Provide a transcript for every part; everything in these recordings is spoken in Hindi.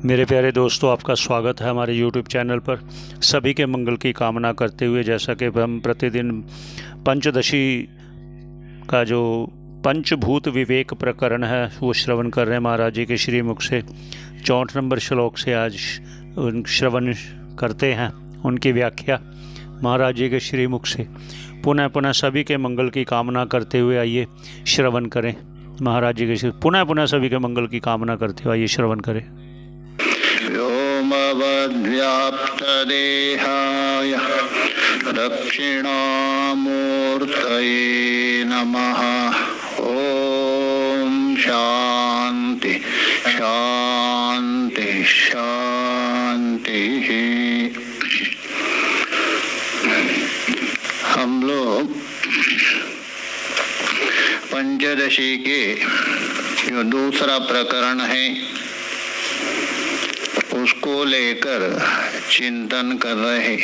मेरे प्यारे दोस्तों, आपका स्वागत है हमारे YouTube चैनल पर। सभी के मंगल की कामना करते हुए जैसा कि हम प्रतिदिन पंचदशी का जो पंचभूत विवेक प्रकरण है वो श्रवण कर रहे हैं महाराज जी के श्रीमुख से। 64 नंबर श्लोक से आज श्रवण करते हैं उनकी व्याख्या महाराज जी के श्रीमुख से। पुनः पुनः सभी के मंगल की कामना करते हुए आइए श्रवण करें महाराज जी के पुनः सभी के मंगल की कामना करते हुए आइए श्रवण करें। व्योमवद्व्याप्तदेहाय दक्षिणामूर्तये नमः। ओम शांति शांति शांति। हम लोग पंचदशी के जो दूसरा प्रकरण है उसको लेकर चिंतन कर रहे।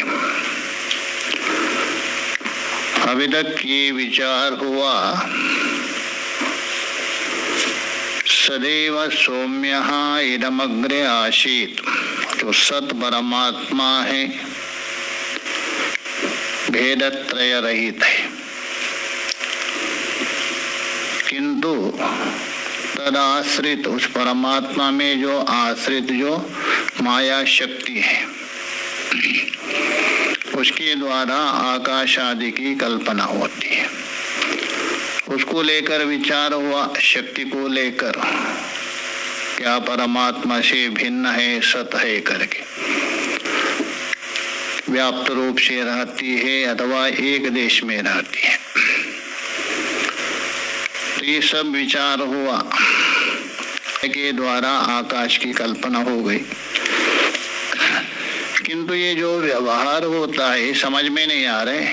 अभी तक ये विचार हुआ सदैव सौम्यः इदमग्रे आसीत, जो सत परमात्मा है, भेदत्रय रहित है, किंतु तदाश्रित उस परमात्मा में जो आश्रित जो माया शक्ति है उसके द्वारा आकाश आदि की कल्पना होती है। उसको लेकर विचार हुआ, शक्ति को लेकर क्या परमात्मा से भिन्न है, सत है करके व्याप्त रूप से रहती है अथवा एक देश में रहती है। तो ये सब विचार हुआ के द्वारा आकाश की कल्पना हो गई, किंतु ये जो व्यवहार होता है समझ में नहीं आ रहे।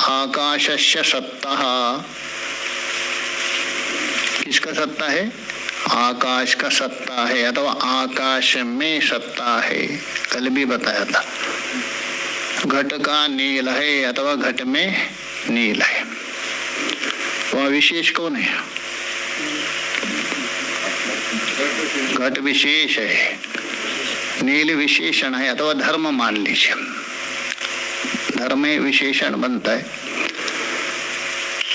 आकाशस्य सत्ता, किसका सत्ता है? आकाश का सत्ता है अथवा आकाश में सत्ता है। कल भी बताया था घट का नील है अथवा घट में नील है। वह विशेष कौन है? घट विशेष है, नील विशेषण है अथवा धर्म मान लीजिए। धर्म में विशेषण बनता है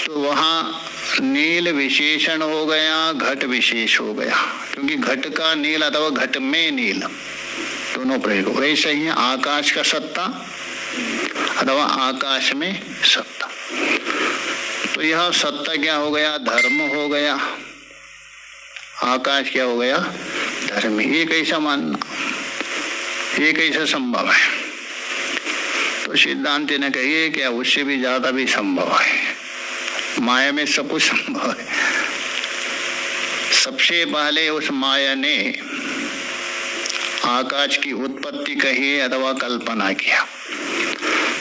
तो वहाँ नील विशेषण हो गया, घट विशेष हो गया, क्योंकि घट का नील अथवा घट में नील दोनों प्रयोग। वैसे ही आकाश का सत्ता अथवा आकाश में सत्ता। तो यह सत्ता क्या हो गया? धर्म हो गया। आकाश क्या हो गया? धर्म। ये कैसा मानना, ये कैसा संभव है? तो सिद्धांत ने कहिए क्या उससे भी ज्यादा भी संभव है। माया में सब कुछ संभव है। सबसे पहले उस माया ने आकाश की उत्पत्ति कही अथवा कल्पना किया।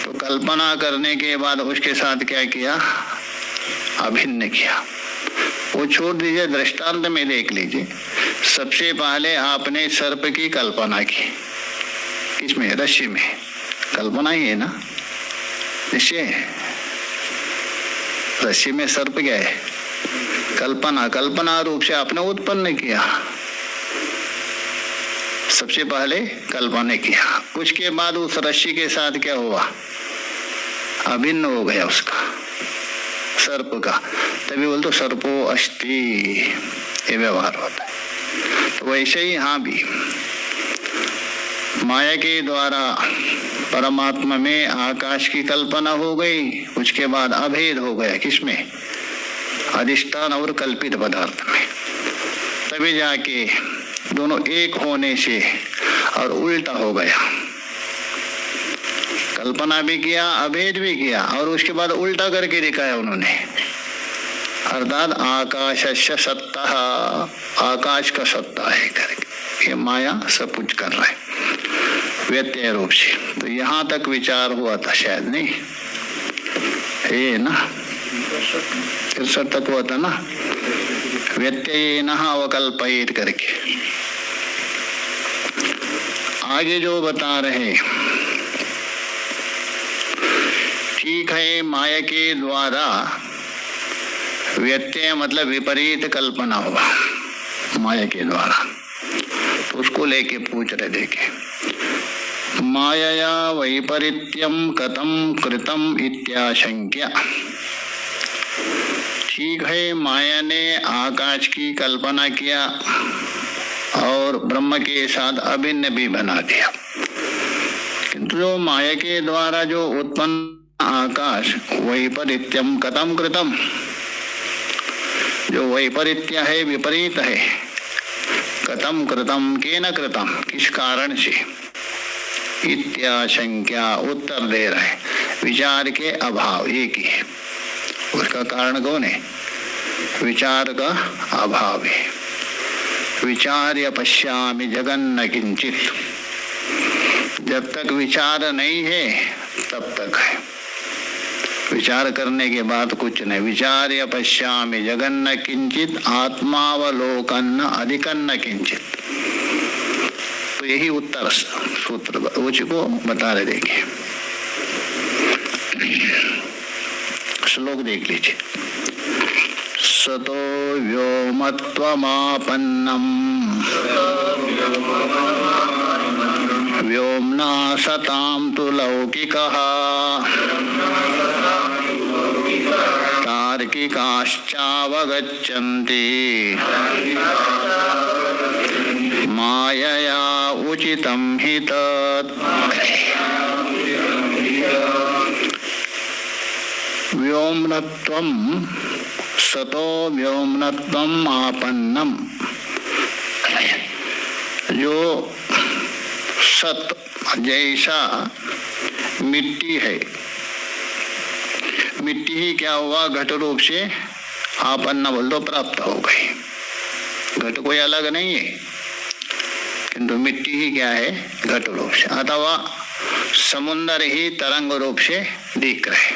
तो कल्पना करने के बाद उसके साथ क्या किया? अभिन्न किया। वो छोड़ दीजिए, दृष्टांत में देख लीजिए। सबसे पहले आपने सर्प की कल्पना की। किसमें? रस्सी में। कल्पना ही है ना, निश्चय। रस्सी में सर्प क्या है? कल्पना। कल्पना रूप से आपने उत्पन्न किया। सबसे पहले कल्पना किया, उसके बाद उस रस्सी के साथ क्या हुआ? अभिन्न हो गया उसका, सर्प का। तभी बोलते सर्पो अस्ति, ये व्यवहार होता है। तो वैसे ही यहाँ भी माया के द्वारा परमात्मा में आकाश की कल्पना हो गई, उसके बाद अभेद हो गया। किसमें? अधिष्ठान और कल्पित पदार्थ में। तभी जाके दोनों एक होने से और उल्टा हो गया। कल्पना भी किया, अभेद भी किया, और उसके बाद उल्टा करके दिखाया उन्होंने। अर्थात आकाशस्य सत्ता, आकाश का सत्ता है करके ये माया सब कुछ कर रहा है व्यत्यय रूप से। तो यहाँ तक विचार हुआ था शायद, नहीं ये ना 63 तक हुआ था ना, व्यत्यय न अवकल्पयित करके। आगे जो बता रहे, ठीक है, माया के द्वारा व्यत्यय मतलब विपरीत कल्पना हुआ माया के द्वारा, तो उसको लेके पूछ रहे, देखे, मायया वैपरीत्यम कथम कृतम इत्याशंक्य। ठीक है, माया ने आकाश की कल्पना किया और ब्रह्म के साथ अभिन्न भी बना दिया, किंतु जो माया के द्वारा जो उत्पन्न आकाश वैपरीत्यम कथम कृतम, जो वैपरीत्य है, विपरीत है, कथम कृतम, केन कृतम, किस कारण से, इत्याशंक्या, उत्तर दे रहे, विचार के अभाव एक ही है। उसका कारण कौन है? विचार का अभाव है। विचार्य पश्यामि जगन्न किंचित, जब तक विचार नहीं है तब तक है, विचार करने के बाद कुछ नहीं। विचार्य पश्यामि जगन्न किंचित आत्मावलोकन अधिकन्न किंचित, तो यही उत्तर सूत्र को बता रहे। देखिए श्लोक देख लीजिए। सतो व्योमत्वमापन्नम व्योम्ना सतां तु लौकिकः तार्किकाश्चावगच्छन्ति मायया उचितं हि तत्। व्योम्नत्वं सतो व्योम्नत्वं आपन्नम, जो सत जैसा मिट्टी है, मिट्टी ही क्या हुआ, घट रूप से आपन्न बोल दो, प्राप्त हो गई। घट कोई अलग नहीं है, किंतु मिट्टी ही क्या है, घट रूप से, अथवा समुद्र ही तरंग रूप से दिख रहे,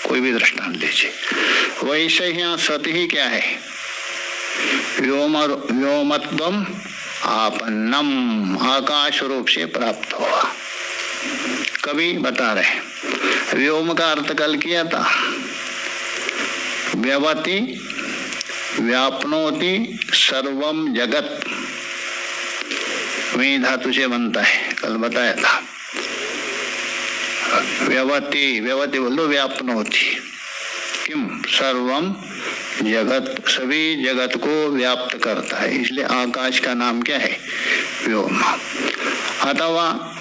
कोई भी दृष्टांत लीजिए। वैसे ही यहाँ सत ही क्या है, व्योमत्वम आपन्नम, आकाश रूप से प्राप्त हुआ। कभी बता रहे, व्योम का अर्थ कल किया था, व्यवति व्यापनोति सर्वम जगत, वही धातु से बनता है, कल बताया था। व्यवति, व्यवति बोल दो, व्यापनोति किम सर्वम जगत, सभी जगत को व्याप्त करता है, इसलिए आकाश का नाम क्या है, व्योम। अथवा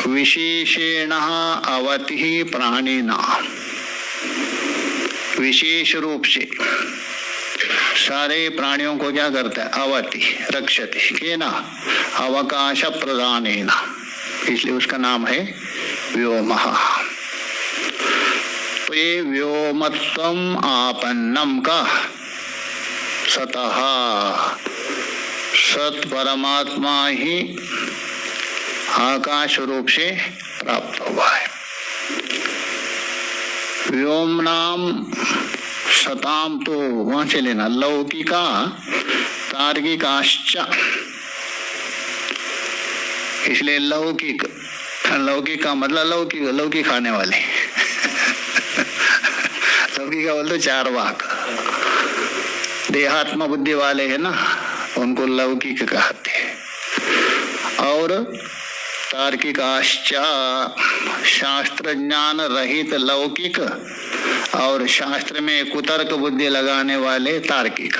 विशेषेण अवति प्राणिना, विशेष रूप से सारे प्राणियों को क्या करता है, अवति, रक्षति, केन अवकाश प्रदानेन, इसलिए उसका नाम है व्योमः। तो ये व्योमत्वम आपन्नम का सतः, सत परमात्मा ही आकाश रूप से प्राप्त हुआ है। व्योमनाम सताम, तो वहां से लेना, लौकिका तार्किकाश्च, इसलिए लौकिक, लौकिक का मतलब लौकिक, लौकी खाने वाले लौकिक का बोल तो चार वाक, देहात्म बुद्धि वाले है ना, उनको लौकिक कहते हैं। और तार्किकाश्च, शास्त्र ज्ञान रहित लौकिक, और शास्त्र में कुतर्क बुद्धि लगाने वाले तार्किक।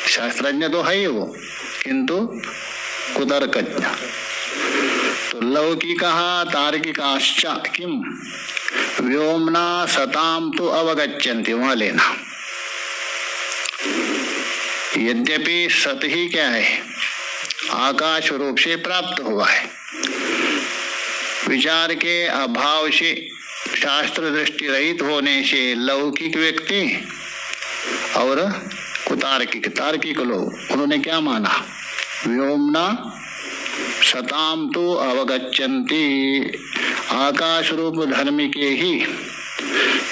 शास्त्रज्ञ तो है ही वो, किंतु कुतर्कज्ञ। तो लौकिकः तार्किकाश्च किम व्योमना सताम तो अवगच्छन्ति, वहां लेना। यद्यपि सत ही क्या है, आकाश रूप से प्राप्त हुआ है, विचार के अभाव से, शास्त्र दृष्टि रहित होने से लौकिक व्यक्ति और कुतार्किक, तार्किक लोग, उन्होंने क्या माना, व्योमना सताम तो अवगच्छन्ति, आकाश रूप धर्म के ही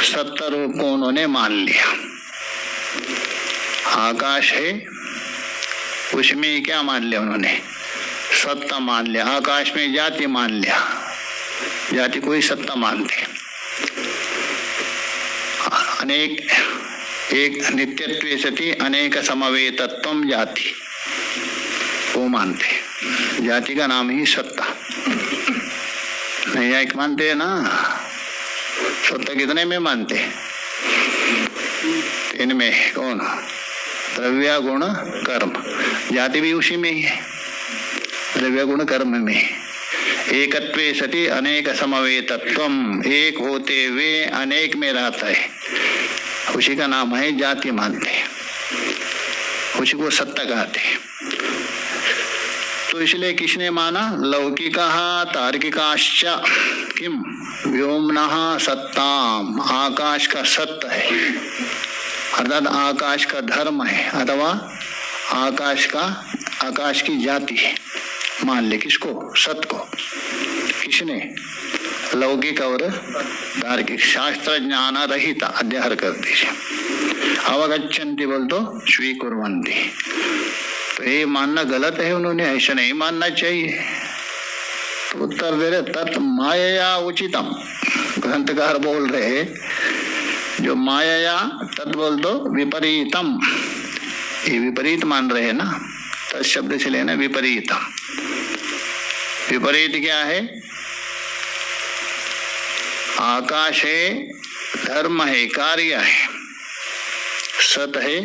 सत्य रूप को उन्होंने मान लिया। आकाश है, उसमें क्या मान लिया उन्होंने, सत्ता मान लिया। आकाश में जाति मान लिया, जाति कोई सत्ता मानते। अनेक, एक नित्यत्वे सति अनेक समवेतत्वम जाति, वो वो मानते, जाति का नाम ही सत्ता। नैयायिक मानते हैं ना, सत्ता कितने में मानते? इनमें कौन? द्रव्य गुण कर्म, जाति भी उसी में ही है, द्रव्य गुण कर्म में। एकत्वे सति अनेक समवेतत्वम, एक होते हुए अनेक में रहता है, उसी का नाम है जाति मानते हैं, उसी को सत्ता कहते हैं। तो इसलिए किसने माना? लौकिकः तार्किकाश्च किम व्योमनः सत्ताम, आकाश का सत्य है, अर्थात आकाश का धर्म है, अथवा आकाश की जाति है, मान ले। किसको? सत्य को। किसने? लौकिक और तार्किक, शास्त्र ज्ञान रहित, अध्याहार कर दीजिए। अवगच्छन्ति बोल तो स्वीकुर्वन्ति, तो ये मानना गलत है, उन्होंने ऐसा नहीं मानना चाहिए। तो उत्तर दे रहे तत् मायया उचितम, ग्रंथकार बोल रहे जो मायया तत् बोल दो विपरीतम, ये विपरीत मान रहे हैं ना, तत् शब्द से लेना विपरीतम। विपरीत क्या है? आकाश है, धर्म है, कार्य है, सत है,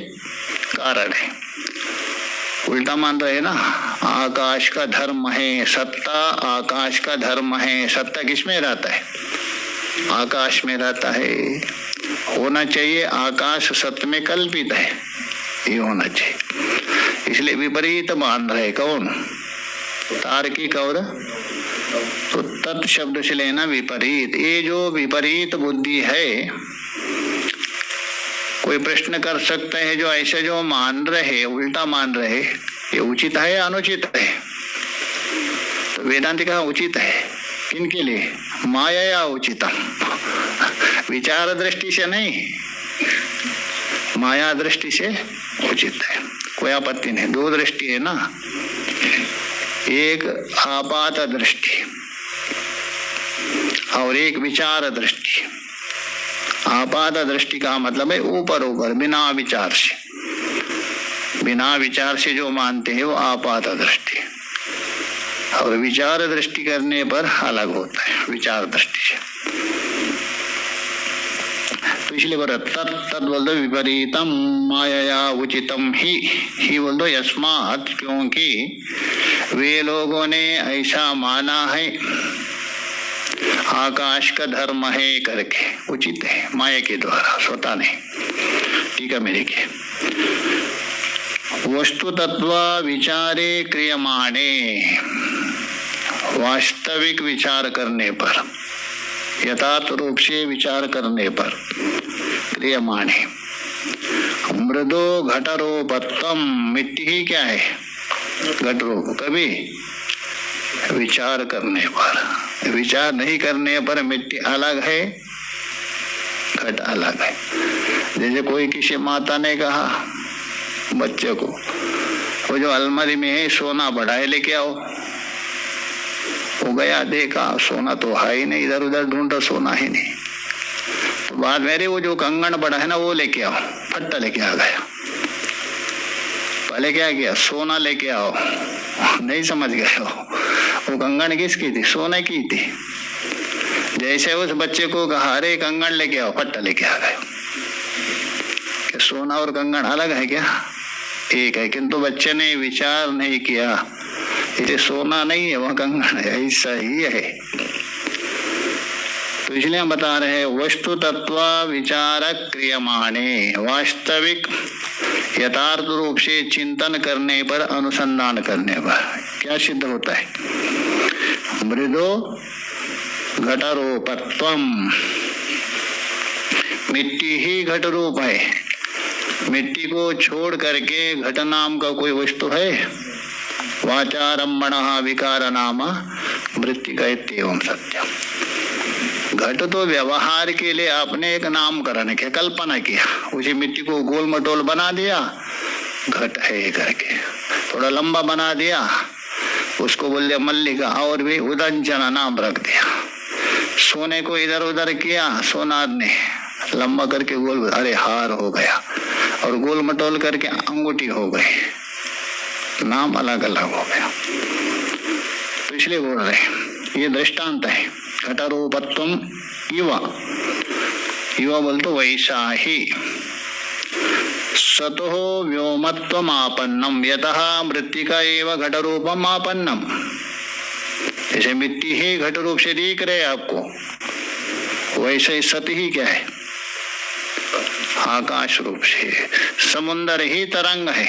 कारण है, उल्टा मान रहे हैं ना। आकाश का धर्म है सत्ता, आकाश का धर्म है सत्ता। किस में रहता है? आकाश में रहता है। होना चाहिए आकाश सत्य में कल्पित है, ये होना चाहिए, इसलिए विपरीत मान रहे। कौन? तार्किक और तो तत् शब्द से लेना विपरीत। ये जो विपरीत बुद्धि है, कोई प्रश्न कर सकते हैं जो ऐसे जो मान रहे, उल्टा मान रहे, ये उचित है या अनुचित है? तो वेदांत कहा उचित है। किनके लिए? माया उचितम, विचार दृष्टि से नहीं, माया दृष्टि से उचित है, कोई आपत्ति नहीं। दो दृष्टि है ना, एक आपात दृष्टि और एक विचार दृष्टि। आपात दृष्टि का मतलब है ऊपर ऊपर, बिना विचार से, बिना विचार से जो मानते हैं वो आपात दृष्टि, और विचार दृष्टि करने पर अलग होता है विचार दृष्टि से। तो इसलिए बोल तत् बोल दो विपरीतम माया उचितम ही बोल दो यस्मात्, क्योंकि वे लोगों ने ऐसा माना है आकाश का धर्म है करके, उचित है माया के द्वारा, स्वतः नहीं। ठीक है मेरे के वस्तु तत्व विचारे क्रियमाणे, वास्तविक विचार करने पर, यथार्थ रूप से विचार करने पर, क्रियमाणे मृदो घटरूपत्वम, मिट्टी ही क्या है? घट रूप। कभी विचार करने पर, विचार नहीं करने पर मिट्टी अलग है, घट अलग है। जैसे कोई किसी माता ने कहा बच्चे को, वो जो अलमारी में है सोना बड़ा है, लेके आओ। वो गया, देखा सोना तो है ही नहीं, इधर उधर ढूंढा, सोना ही नहीं। तो बाद मेरे वो जो कंगन बड़ा है ना, वो लेके आओ, फट्टा लेके आ गया। पहले क्या किया? सोना लेके आओ, नहीं समझ गए हो, वो कंगन किसकी थी? सोने की थी। जैसे उस बच्चे को कहा अरे कंगन लेके आओ, फट्टा लेके आ गए। कि सोना और कंगन अलग है क्या? एक है, किंतु बच्चे ने विचार नहीं किया, ये सोना नहीं है, वह कंगन है, ऐसा ही है। तो इसलिए हम बता रहे हैं वस्तु तत्व विचार क्रियमाणे, वास्तविक यथार्थ रूप से चिंतन करने पर, अनुसंधान करने पर क्या सिद्ध होता है? मृदो घटरूपत्वम, मिट्टी ही घट रूप है। मिट्टी को छोड़ करके घट नाम का कोई वस्तु है? वाचारम्भण विकार नाम मृत्तिका इत्येवं सत्यम। घट तो व्यवहार के लिए आपने एक नामकरण किया, कल्पना किया, उसी मिट्टी को गोल मटोल बना दिया, घट है करके, थोड़ा लंबा बना दिया, उसको बोल दिया मल्लिका, और भी उदंचना नाम रख दिया। सोने को इधर उधर किया, सोनार ने लंबा करके गोल, अरे हार हो गया, और गोल मटोल करके अंगूठी हो गई। नाम अलग अलग हो गया। तो इसलिए बोल रहे ये दृष्टांत है। घटरूपत्वम इव, इव बोल तो वैसा ही। सतो व्योमत्वमापन्नम यतः मृत्तिका एव घटरूपम आपन्नम। जैसे मिट्टी ही घट रूप से दिख रहे आपको, वैसे ही सत ही क्या है? आकाश रूप से। समुद्र ही तरंग है,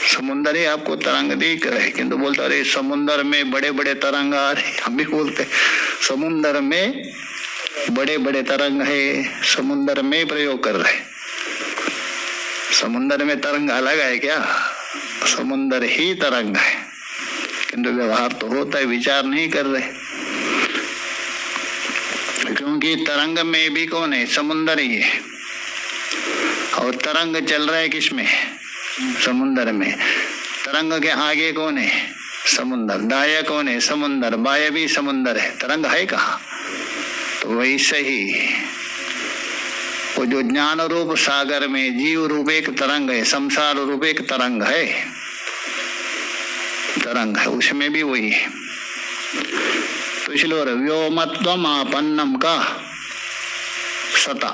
समुद्र ही आपको तरंग दिख रहे, किंतु बोलते अरे समुद्र में बड़े बड़े तरंग आ रहे। हम भी बोलते समुद्र में बड़े बड़े तरंग है, समुद्र में प्रयोग कर रहे। समुद्र में तरंग अलग है क्या? समुद्र ही तरंग है, किंतु व्यवहार तो होता है, विचार नहीं कर रहे। क्योंकि तरंग में भी कौन है? समुद्र ही है। और तरंग चल रहा है किसमें? समुद्र में। तरंग के आगे कौन है? समुद्र। दाया कौन है? समुद्र। बाया भी समुद्र है, तरंग है कहाँ? तो वैसे ही वो जो ज्ञान रूप सागर में जीव रूप एक तरंग है, संसार रूप एक तरंग है, तरंग है, उसमें भी वही है। तो इसलिए व्योमत्वम आपन्नम का सता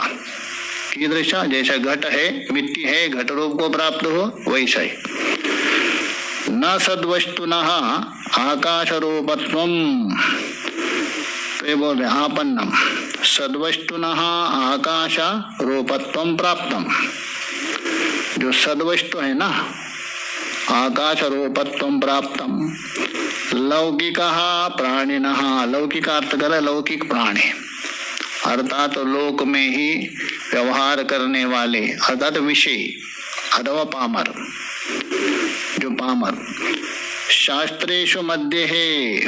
कीदृशा, जैसा घट है, मिट्टी है, घट रूप को प्राप्त हो वैसा ही। न सद्वस्तुनः आकाश रूपत्वम, तो ये बोल रहे आपन्नम सद्वस्तुनः आकाश रूपत्वम प्राप्तम। जो सद्वस्तु है ना, आकाश रूपत्वम प्राप्तम। लौकिकः प्राणिनः, लौकिक अर्थ कर लौकिक प्राणी, अर्थात लोक में ही व्यवहार करने वाले, अर्थात विषय अथवा पामर, जो पामर। शास्त्रेषु मध्य है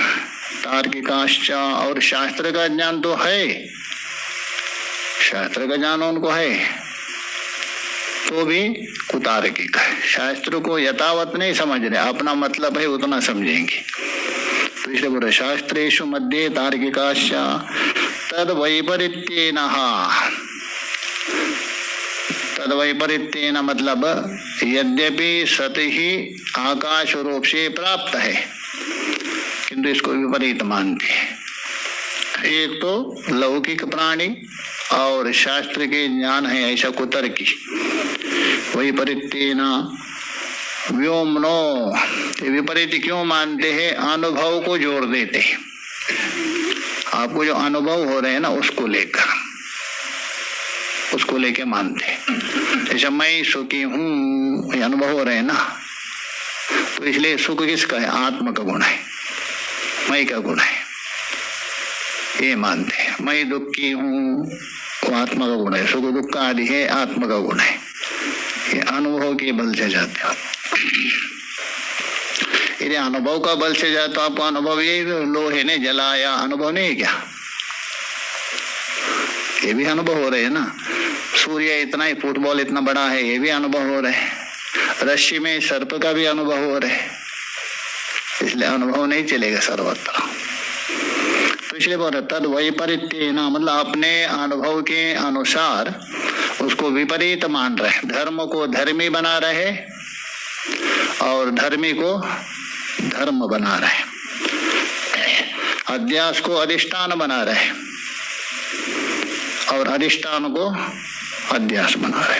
तार्किकाश्च, और शास्त्र का ज्ञान तो है, शास्त्र का ज्ञान उनको है, तो भी कुतार्किक है। शास्त्र को यथावत नहीं समझ रहे, अपना मतलब है उतना समझेंगे। तो इसलिए बोले शास्त्रेषु मध्ये तार्किकाश्च तद वैपरीत्येन, तद वैपरीत्येन मतलब यद्यपि सत ही आकाश रूप से प्राप्त है, किंतु इसको विपरीत मानते हैं। एक तो लौकिक प्राणी और शास्त्र के ज्ञान है ऐसा कुतर्की। वैपरीत्येन व्योमनो, विपरीत क्यों मानते हैं? अनुभव को जोड़ देते हैं। आपको जो अनुभव हो रहे हैं ना, उसको लेकर, उसको लेके मानते हैं। जैसे मैं सुखी हूँ, अनुभव हो रहे हैं ना, तो इसलिए सुख किसका है? आत्मा का गुण है, मैं का गुण है, ये मानते हैं। मैं दुखी हूँ, वो आत्मा का गुण है, सुख दुख आदि है आत्मा का गुण है। ये अनुभव के बल से जाते हो। यदि अनुभव का बल से जाए तो आपको अनुभव, ये लोहे ने जलाया, अनुभव नहीं है क्या? ये भी अनुभव हो रहे हैं ना। सूर्य इतना ही, फुटबॉल इतना बड़ा है, ये भी अनुभव हो रहे हैं। रस्सी में सर्प का भी अनुभव हो रहे हैं, इसलिए अनुभव नहीं चलेगा सर्वत्र। तो इसलिए बोल रहे तद वैपरीत्येन, मतलब अपने अनुभव के अनुसार उसको विपरीत मान रहे। धर्म को धर्मी बना रहे और धर्मी को धर्म बना रहे, अध्यास को अधिष्ठान बना रहे और अधिष्ठान को अध्यास बना रहे।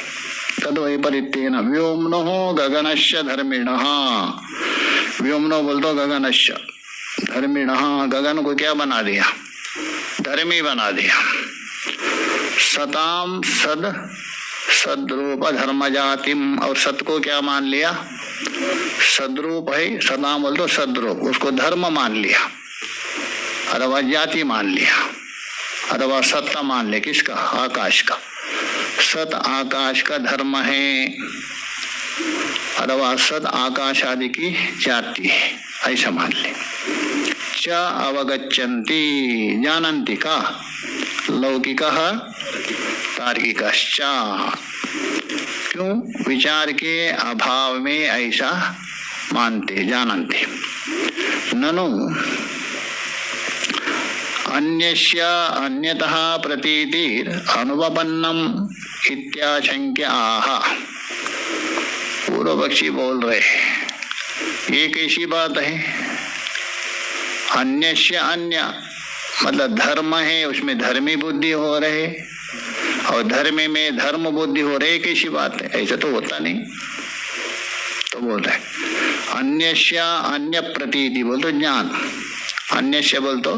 तद वैपरीत्येन व्योमनो गगनस्य धर्मिणः, व्योमनो बोल दो गगनस्य धर्मिणः, गगन को क्या बना दिया? धर्मी बना दिया। सताम सद सद्रूप धर्म जातिम, और सत को क्या मान लिया? सद्रूप है, सदाम बोल दो सद्रूप, उसको धर्म मान लिया, अथवा जाति मान लिया, अथवा सत्ता मान लिया। किसका? आकाश का। सत आकाश का धर्म है, अथवा सत आकाश आदि की जाति है, ऐसा मान ले। च अवगच्छन्ति, जानन्ति का लौकिकः तार्किकश्च, क्यों? विचार के अभाव में ऐसा मानते, जानन्ति। ननु अन्यस्य अन्यतः प्रतीतिर् अनुपपन्नम इत्याशंक्य आह। पूर्व पक्षी बोल रहे ये कैसी बात है? अन्यस्य अन्य मतलब धर्म है, उसमें धर्मी बुद्धि हो रहे और धर्म में धर्म बुद्धि हो रही, कैसी बात है? ऐसा तो होता नहीं। तो बोल रहे अन्यस्य अन्य प्रतीति, बोल तो ज्ञान, अन्यस्य बोल तो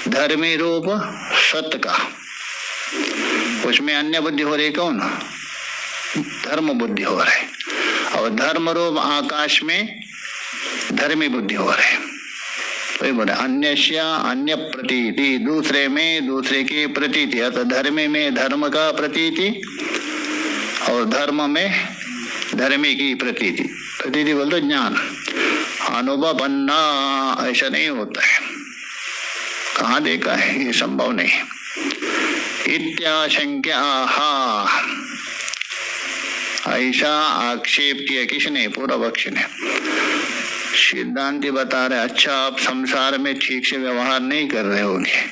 धर्मी रूप सत्य का, उसमें अन्य बुद्धि हो रही कौन? धर्म बुद्धि हो रहे, और धर्म रूप आकाश में धर्मी बुद्धि हो रहे। वही बोले अन्यस्य अन्य प्रतीति, दूसरे में दूसरे की प्रतीति, अर्थात धर्मी में धर्म का प्रतीति और धर्म में धर्मी की प्रतीति। प्रतीति बोल तो ज्ञान, अनुभव बनना ऐसा नहीं होता है। कहाँ देखा है? ये संभव नहीं। इत्याशंक्या, ऐसा आक्षेप किया किसने? पूर्व पक्ष ने। सिद्धांति बता रहे अच्छा आप संसार में ठीक से व्यवहार नहीं कर रहे होंगे,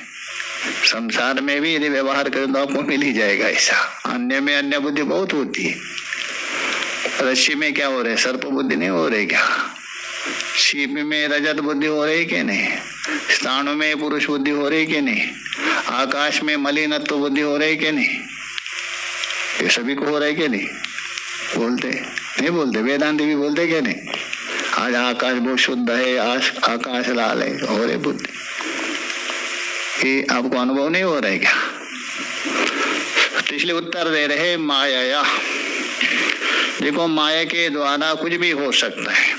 संसार में भी यदि व्यवहार करें तो आपको मिल ही जाएगा ऐसा। अन्य में अन्य बुद्धि बहुत होती है। रस्सी में क्या हो रहा है? सर्प बुद्धि नहीं हो रही क्या? सीप में रजत बुद्धि हो रही कि नहीं? स्थानों में पुरुष बुद्धि हो रही कि नहीं? आकाश में मलिनत्व बुद्धि हो रही कि नहीं? ये सभी को हो रहा है कि नहीं? बोलते नहीं? बोलते वेदांत भी बोलते क्या नहीं? आज आकाश बहुत शुद्ध है, आकाश लाल है, हो रहे बुद्धि। ये आपको अनुभव नहीं हो रहा है क्या? तो इसलिए उत्तर दे रहे माया। देखो माया के द्वारा कुछ भी हो सकता है।